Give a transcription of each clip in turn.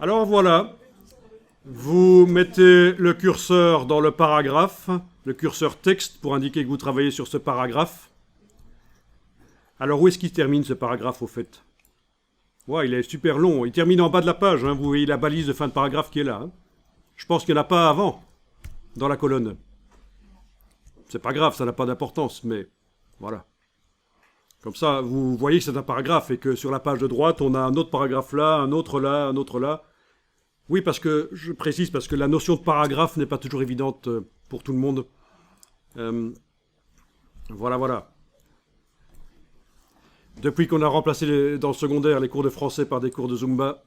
Alors voilà, vous mettez le curseur dans le paragraphe, le curseur texte pour indiquer que vous travaillez sur ce paragraphe. Alors où est-ce qu'il termine ce paragraphe au fait? Ouais, il est super long, il termine en bas de la page, hein. Vous voyez la balise de fin de paragraphe qui est là, hein. Je pense qu'il n'y en a pas avant, dans la colonne. C'est pas grave, ça n'a pas d'importance, mais voilà. Comme ça, vous voyez que c'est un paragraphe et que sur la page de droite, on a un autre paragraphe là, un autre là, un autre là. Oui, parce que, je précise, parce que la notion de paragraphe n'est pas toujours évidente pour tout le monde. Voilà. Depuis qu'on a remplacé dans le secondaire les cours de français par des cours de Zumba,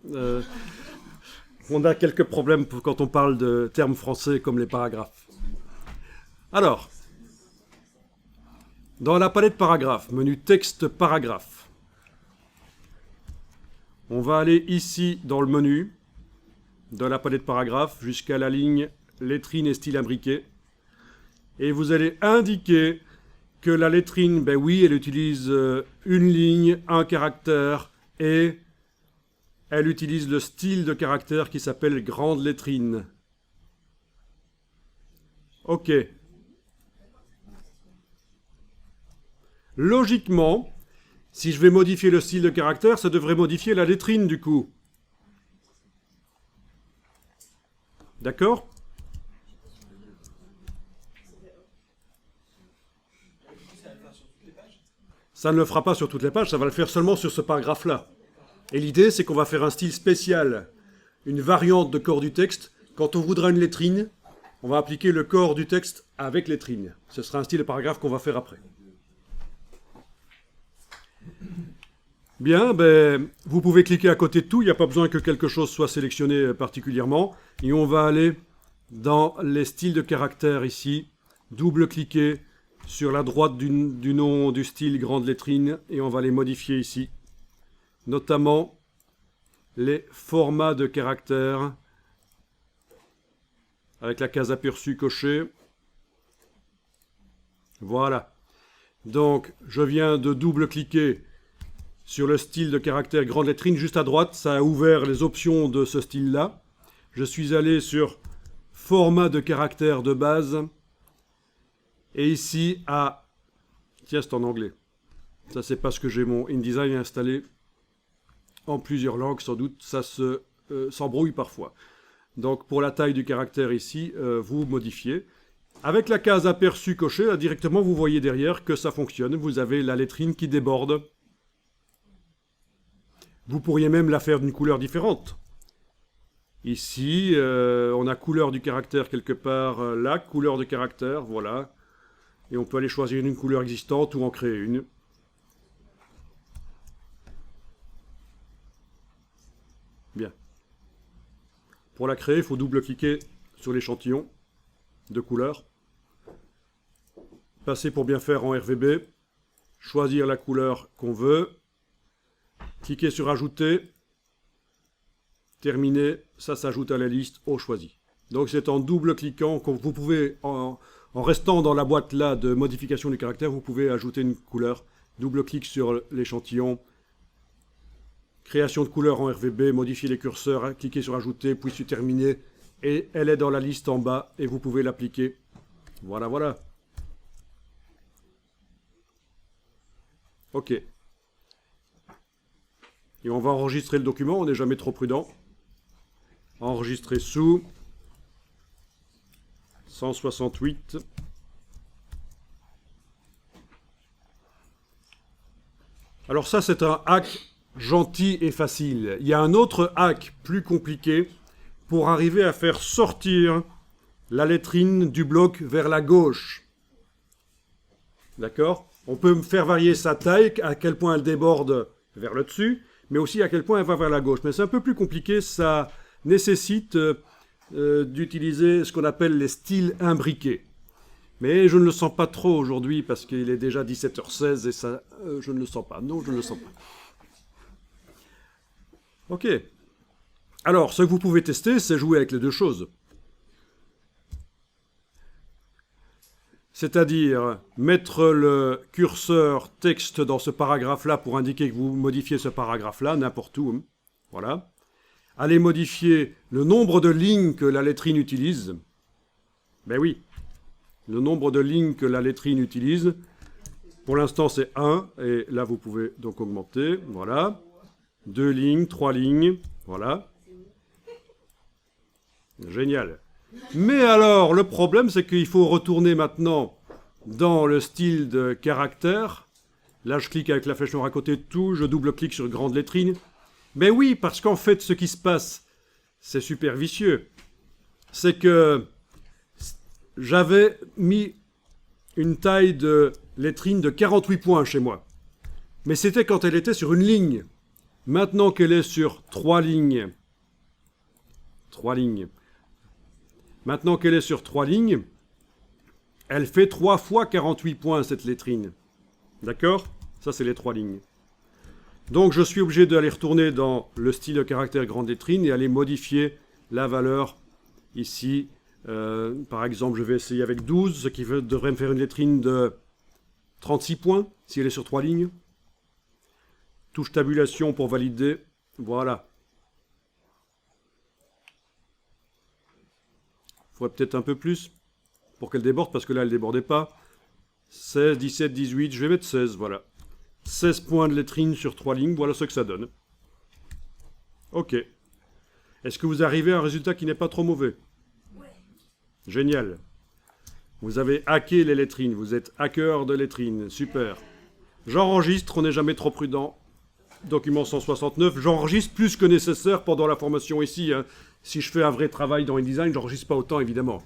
on a quelques problèmes quand on parle de termes français comme les paragraphes. Alors, dans la palette paragraphe, menu texte paragraphe, on va aller ici dans le menu de la palette paragraphe jusqu'à la ligne lettrine et style imbriqué. Et vous allez indiquer que la lettrine, ben oui, elle utilise une ligne, un caractère, et elle utilise le style de caractère qui s'appelle grande lettrine. OK. Logiquement, si je vais modifier le style de caractère, ça devrait modifier la lettrine du coup. D'accord ? Ça ne le fera pas sur toutes les pages, ça va le faire seulement sur ce paragraphe-là. Et l'idée, c'est qu'on va faire un style spécial, une variante de corps du texte. Quand on voudra une lettrine, on va appliquer le corps du texte avec lettrine. Ce sera un style de paragraphe qu'on va faire après. Bien, ben, vous pouvez cliquer à côté de tout, il n'y a pas besoin que quelque chose soit sélectionné particulièrement. Et on va aller dans les styles de caractères ici, double-cliquer sur la droite du nom du style grande lettrine et on va les modifier ici. Notamment les formats de caractères avec la case aperçu cochée. Voilà. Donc, je viens de double-cliquer sur le style de caractère grande lettrine juste à droite. Ça a ouvert les options de ce style-là. Je suis allé sur format de caractère de base. Et ici, tiens, c'est en anglais. Ça, c'est parce que j'ai mon InDesign installé en plusieurs langues, sans doute. Ça s'embrouille parfois. Donc, pour la taille du caractère ici, vous modifiez. Avec la case aperçu cochée, là, directement, vous voyez derrière que ça fonctionne. Vous avez la lettrine qui déborde. Vous pourriez même la faire d'une couleur différente. Ici, on a couleur du caractère quelque part là, couleur de caractère, voilà. Et on peut aller choisir une couleur existante ou en créer une. Bien. Pour la créer, il faut double-cliquer sur l'échantillon de couleurs. Passer pour bien faire en RVB. Choisir la couleur qu'on veut. Cliquez sur Ajouter. Terminé. Ça s'ajoute à la liste au choisi. Donc c'est en double-cliquant que vous pouvez, en restant dans la boîte là de modification du caractère, vous pouvez ajouter une couleur. Double-clic sur l'échantillon. Création de couleur en RVB, modifier les curseurs, cliquez sur Ajouter, puis sur Terminer. Et elle est dans la liste en bas et vous pouvez l'appliquer. Voilà. OK. Et on va enregistrer le document, on n'est jamais trop prudent. Enregistrer sous 168. Alors ça, c'est un hack gentil et facile. Il y a un autre hack plus compliqué pour arriver à faire sortir la lettrine du bloc vers la gauche. D'accord ? On peut faire varier sa taille, à quel point elle déborde vers le dessus, mais aussi à quel point elle va vers la gauche. Mais c'est un peu plus compliqué, ça nécessite d'utiliser ce qu'on appelle les styles imbriqués. Mais je ne le sens pas trop aujourd'hui parce qu'il est déjà 17h16 et ça, je ne le sens pas. Non, je ne le sens pas. OK. Alors, ce que vous pouvez tester, c'est jouer avec les deux choses. C'est-à-dire mettre le curseur texte dans ce paragraphe-là pour indiquer que vous modifiez ce paragraphe-là, n'importe où. Voilà. aller modifier le nombre de lignes que la lettrine utilise. Ben oui, le nombre de lignes que la lettrine utilise. Pour l'instant, c'est 1, et là, vous pouvez donc augmenter. Voilà. 2 lignes, 3 lignes. Voilà. Génial. Mais alors, le problème, c'est qu'il faut retourner maintenant dans le style de caractère. Là, je clique avec la flèche noire à côté de tout, je double-clique sur grande lettrine. Mais oui, parce qu'en fait, ce qui se passe, c'est super vicieux. C'est que j'avais mis une taille de lettrine de 48 points chez moi. Mais c'était quand elle était sur une ligne. Maintenant qu'elle est sur 3 lignes. 3 lignes. Maintenant qu'elle est sur 3 lignes, elle fait 3 fois 48 points, cette lettrine. D'accord? Ça, c'est les 3 lignes. Donc, je suis obligé d'aller retourner dans le style de caractère grande lettrine et aller modifier la valeur ici. Par exemple, je vais essayer avec 12, ce qui devrait me faire une lettrine de 36 points, si elle est sur 3 lignes. Touche tabulation pour valider. Voilà. Il faudrait peut-être un peu plus pour qu'elle déborde, parce que là, elle ne débordait pas. 16, 17, 18, je vais mettre 16, voilà. 16 points de lettrine sur 3 lignes, voilà ce que ça donne. Ok. Est-ce que vous arrivez à un résultat qui n'est pas trop mauvais? Ouais. Génial. Vous avez hacké les lettrines, vous êtes hacker de lettrines, super. J'enregistre, on n'est jamais trop prudent. Document 169, j'enregistre plus que nécessaire pendant la formation ici. Hein. Si je fais un vrai travail dans InDesign, j'enregistre pas autant, évidemment.